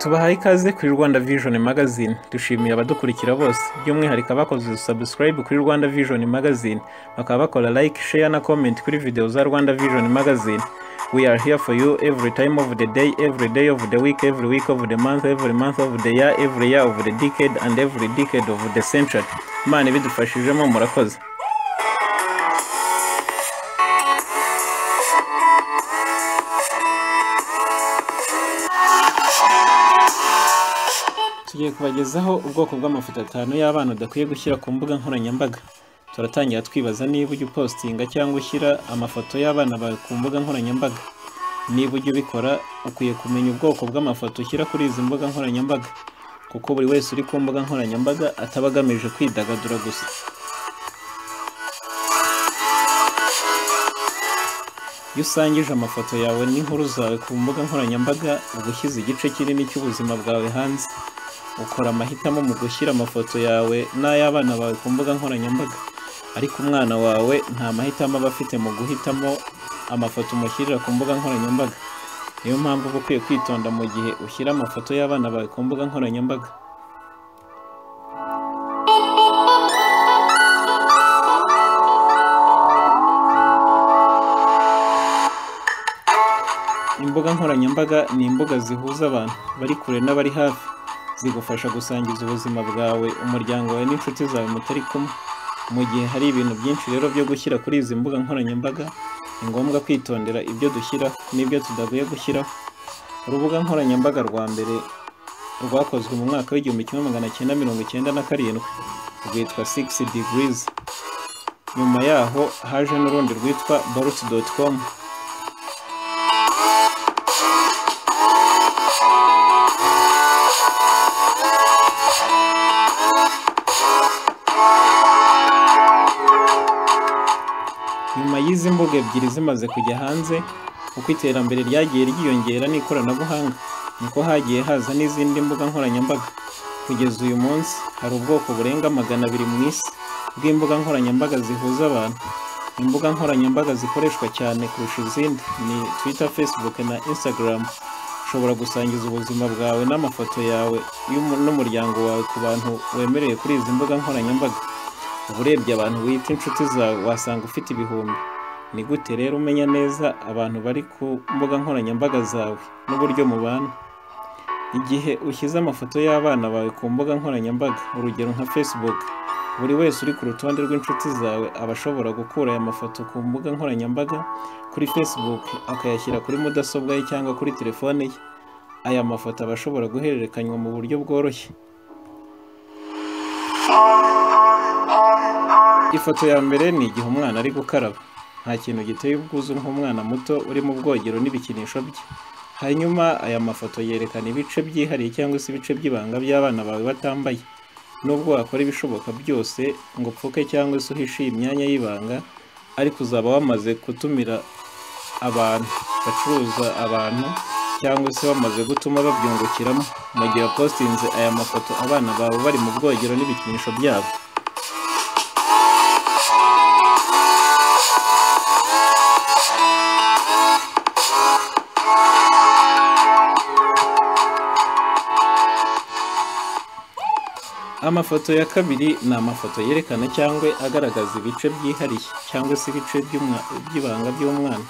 Tubahaye ikaze kuri Rwanda Vision Magazine. Dushimiye abadukurikira bose, by'umwihariko abakoze subscribe kuri Rwanda Vision Magazine, bakaba bakora like, share na comment kuri video za Rwanda Vision Magazine. We are here for you every time of the day of the week of the month, every month of the year, every year of the decade, and every decade of the century. Imana ibidufashijemo murakoze. Tugiye kubagezaho ubwoko bw'amafoto 5 y'abana udakwiye gushyira ku mbuga nkoranyambaga. Turatangira twibaza niba ujya postinga cyangwa ushyira amafoto y'abana bawe ku mbuga nkoranyambaga. Niba ujya ubikora, ukwiye kumenya ubwoko bw'amafoto ushyira kuri izi mbuga nkoranyambaga, kuko buri wese uri ku mbuga nkoranyambaga atabagamije kwidagadura gusa. Iyo usangije amafoto yawe n'inkuru zawe ku mbuga nkoranyambaga, ugushyize igice kinini cy'ubuzima bwawe hanze. Ukora amahitamo mu gushyira amafoto yawe n'ay'abana bawe ku mbuga nkoranyambaga, ariko umwana wawe nta mahitamo aba afite mu guhitamo amafoto umushyirira ku mbuga nkoranyambaga. Niyo mpamvu uba ukwiye kwitonda mu gihe ushyira amafoto y'abana bawe ku mbuga nkoranyambaga. Imbuga nkoranyambaga ni imbuga zihuza abantu bari kure n'abari hafi, zigufasha gusangiza ubuzima bwawe, umuryango wawe n'inshuti zawe mutari kumwe. Mu gihe hari ibintu byinshi rero byo gushyira kuri izi mbuga nkoranyambaga, ni ngombwa kwitondera ibyo dushyiraho n'ibyo tudakwiye gushyiraho. Urubuga nkoranyambaga rwa mbere rwakozwe mu mwaka w'1997 rwitwa 6 degrees. Nyuma yaho haje n'urundi rwitwa bolt.com. Nyuma y'izi mbuga ebyiri zimaze kujya hanze, uko iterambere ryagiye ryiyongera n'ikoranabuhanga, niko hagiye haza n'izindi mbuga nkoranyambaga. Kugeza uyu munsi hari ubwoko burenga 200 mu isi bw'imbuga nkoranyambaga zihuza abantu. Imbuga nkoranyambaga zikoreshwa cyane kurusha izindi ni Twitter, Facebook na Instagram. Ushobora gusangiza ubuzima bwawe n'amafoto yawe n'umuryango wawe ku bantu wemereye kuri izi mbuga nkoranyambaga. Uburebye abantu wita inshuti zawe wasanga ufite ibihumbi. Ni gute rero umenya neza abantu bari ku mbuga nkoranyambaga zawe n'uburyo mubana? Igihe ushyize amafoto y'abana bawe ku mbuga nkoranyambaga, urugero nka Facebook, buri wese uri ku rutonde rw'inshuti zawe aba ashobora gukura aya mafoto ku mbuga nkoranyambaga kuri Facebook, akayashyira kuri mudasobwa ye cyangwa kuri telefone ye. Aya mafoto aba ashobora guhererekanywa mu buryo bworoshye. Ifoto ya mbere ni igihe umwana ari gukaraba. Nta kintu giteye ubwuzu nk'umwana muto uri mu bwogero n'ibikinisho bye. Hanyuma aya mafoto yerekana ibice byihariye cyangwa se ibice by'ibanga by'abana bawe batambaye. Nubwo wakora ibishoboka byose ngo upfuke cyangwa se uhishe imyanya y'ibanga, ariko uzaba wamaze gutumira abantu bacuruza abantu cyangwa se bamaze gutuma babyungukiramo mu gihe postinze aya mafoto abana bawe bari mu bwogero n'ibikinisho byabo. Amafoto ya kabiri ni amafoto yerekana cyangwa agaragaza ibice byihariye cyangwa se ibice by'ibanga by'umwana.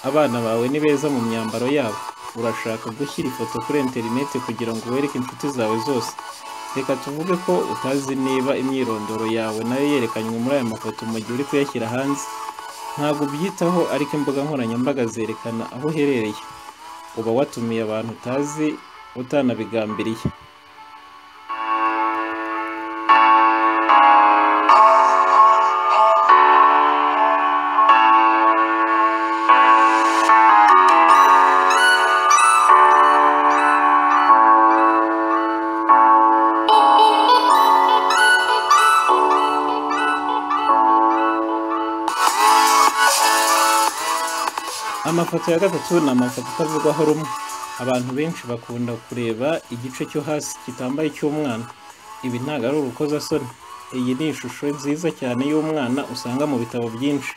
Abana bawe ni beza mu myambaro yabo. Urashaka gushyira ifoto kuri internet kugira ngo wereke inshuti zawe zose. Reka tuvuge ko utazi niba imyirondoro yawe nayo yerekanywe muri aya mafoto mu gihe uri kuyashyira hanze. Ntabwo ubyitaho, ariko imbuga nkoranyambaga zerekana aho uherereye. Uba watumiye abantu utazi utanabigambiriye. Amafoto ya gatatu ni amafoto atavugwaho rumwe. Abantu benshi bakunda kureba igice cyo hasi kitambaye cy'umwana. Ibi ntabwo ari urukozasoni. Iyi ni ishusho nziza cyane y'umwana usanga mu bitabo byinshi.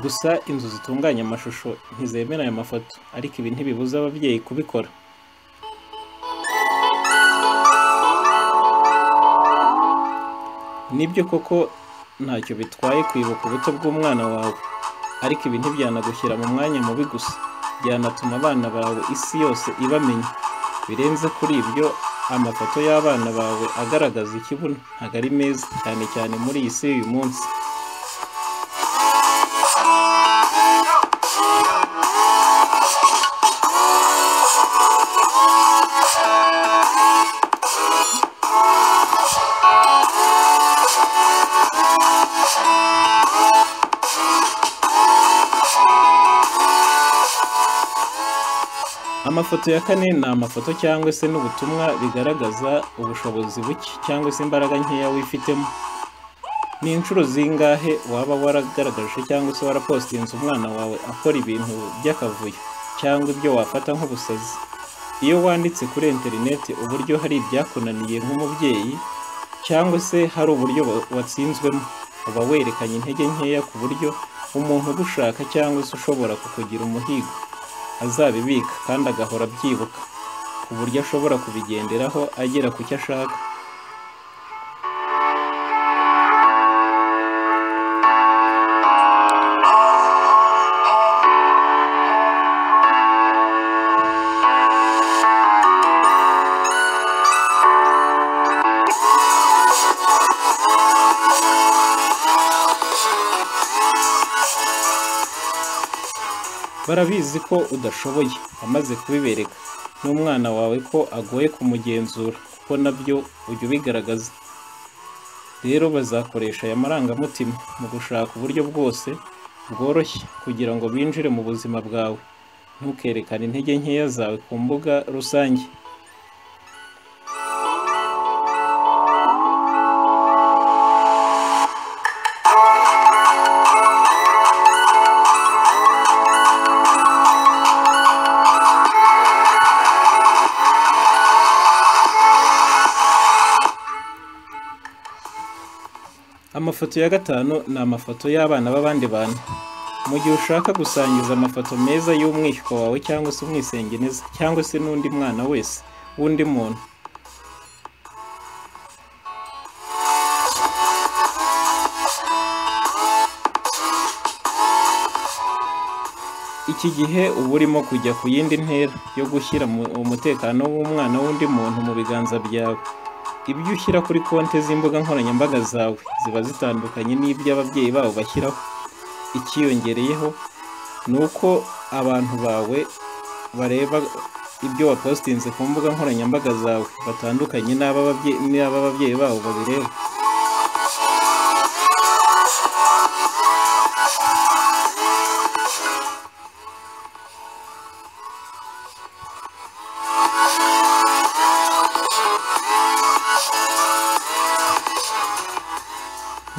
Gusa inzu zitunganya amashusho ntizemera aya mafoto, ariko ibi ntibibuza ababyeyi kubikora. nibyo koko ntacyo bitwaye kwibuka ubuto bw'umwana wawe, ariko ibi ntibyanagushyira mu mwanya mubi gusa, byanatuma abana bawe isi yose ibamenya. Birenze kuri ibyo, amafoto y'abana bawe agaragaza ikibuno ntabwo ari meza, cyane cyane muri iyi si y'uyu munsi. Amafoto ya kane ni amafoto cyangwa se n'ubutumwa bigaragaza ubushobozi buke cyangwa se imbaraga nkeya wifitemo. Ni inshuro zingahe waba waragaragaje cyangwa se warapostinze umwana wawe akora ibintu by'akavuyo cyangwa ibyo wafata nk'ubusazi? Iyo wanditse kuri interineti uburyo hari ibyakunaniye nk'umubyeyi cyangwa se hari uburyo watsinzwemo, uba werekanye intege nkeya ku buryo umuntu ugushaka cyangwa se ushobora kukugira umuhigo azabibika kandi agahora abyibuka, ku buryo ashobora kubigenderaho agera ku cyo ashaka. Barabizi ko udashoboye, amaze kubibereka n'umwana wawe ko agoye kumugenzura, kuko nabyo ujya ubigaragaza. Rero bazakoresha aya marangamutima mu gushaka uburyo bwose bworoshye kugira ngo binjire mu buzima bwawe. Ntukerekane intege nkeya zawe ku mbuga rusange. Amafoto ya gatanu ni amafoto y'abana b'abandi bantu. Mu gihe ushaka gusangiza amafoto meza y'umwishywa wawe cyangwa se umwisengeneza cyangwa se n'undi mwana wese w'undi muntu, iki gihe uba urimo kujya ku yindi ntera yo gushyira umutekano w'umwana w'undi muntu mu biganza byawe. Ibyo ushyira kuri konti z'imbuga nkoranyambaga zawe ziba zitandukanye n'ibyo ababyeyi babo bashyiraho. Ikiyongereyeho ni uko abantu bawe bareba ibyo wapostinze ku mbuga nkoranyambaga zawe batandukanye n'ababyeyi babo babireba.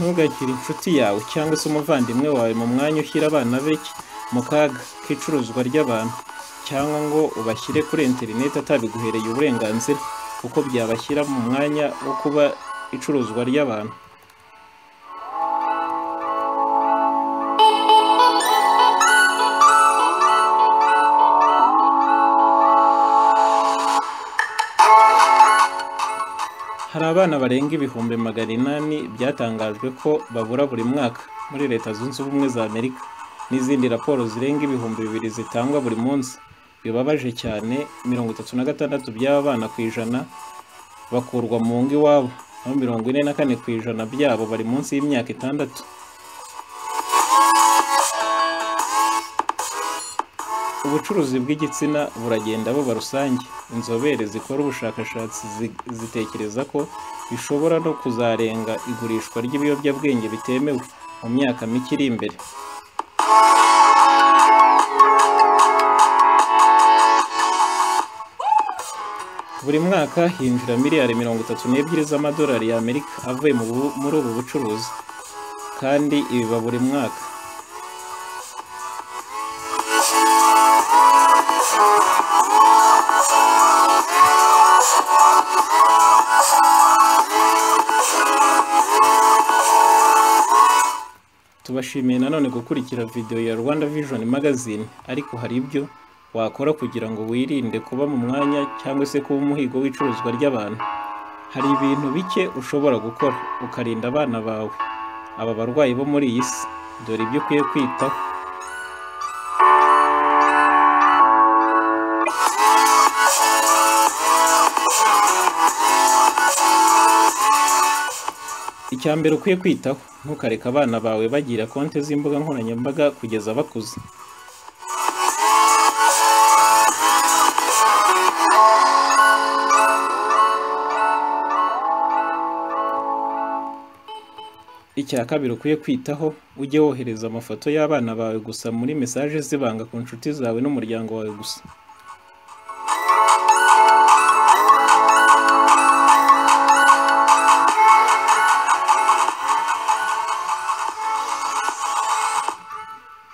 Ntugakire inshuti yawe cyangwa se umuvandimwe wawe mu mwanya ushyira abana be mu kaga k'icuruzwa ry'abantu, cyangwa ngo ubashyire kuri interineti atabiguhereye uburenganzira, kuko byabashyira mu mwanya wo kuba icuruzwa ry'abantu. Hari abana barenga ibihumbi 800 byatangajwe ko babura buri mwaka muri Leta Zunze Ubumwe za Amerika, n'izindi raporo zirenga ibihumbi 2 zitangwa buri munsi. Bibabaje cyane, 36% by'aba bana ku ijana bakurwa mu ngo iwabo, naho 44% byabo bari munsi y'imyaka 6. Ubucuruzi bw'igitsina buragenda buba rusange. Inzobere zikora ubushakashatsi zitekereza ko bishobora no kuzarenga igurishwa ry'ibiyobyabwenge bitemewe mu myaka mike iri imbere. Buri mwaka hinjira miliyari 32 z'amadolari y'Amerika avuye muri ubu bucuruzi, kandi ibiba buri mwaka. Tubashimiye nanone gukurikira video ya Rwanda Vision Magazine, ariko hari ibyo wakora kugira ngo wirinde kuba mu mwanya cyangwa se kuba umuhigo w'icuruzwa ry'abantu. Hari ibintu bike ushobora gukora ukarinda abana bawe aba barwayi bo muri iyi si. Dore ibyo ukwiye kwitaho. Icya mbere ukwiye kwitaho, ntukareke abana bawe bagira konti z'imbuga nkoranyambaga kugeza bakuze. Icya kabiri ukwiye kwitaho, ujye wohereza amafoto y'abana bawe gusa muri mesaje zibanga ku nshuti zawe n'umuryango wawe gusa.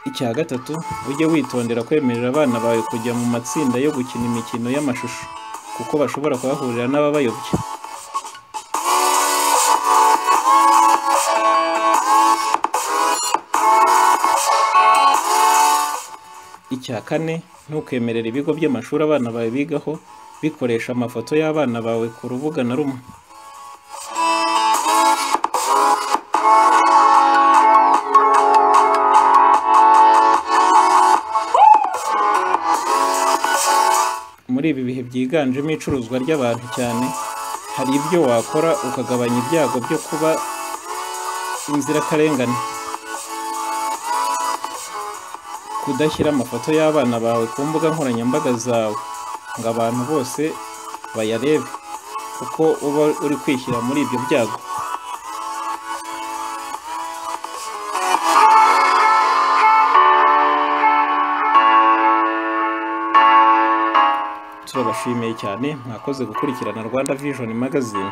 Icya gatatu, ujye witondera kwemerera abana bawe kujya mu matsinda yo gukina imikino y'amashusho kuko bashobora kuhahurira n'ababayobya. Icya kane, ntukemerere ibigo by'amashuri abana bawe bigaho bikoresha amafoto y'abana bawe ku rubuga na rumwe. Muri ibi bihe byiganjemo icuruzwa ry'abantu cyane, hari ibyo wakora ukagabanya ibyago byo kuba inzirakarengane. Kudashyira amafoto y'abana bawe ku mbuga nkoranyambaga zawe ngo abantu bose bayarebe, kuko uba uri kwishyira muri ibyo byago. Turabashimiye cyane, mwakoze gukurikirana Rwanda Vision Magazine.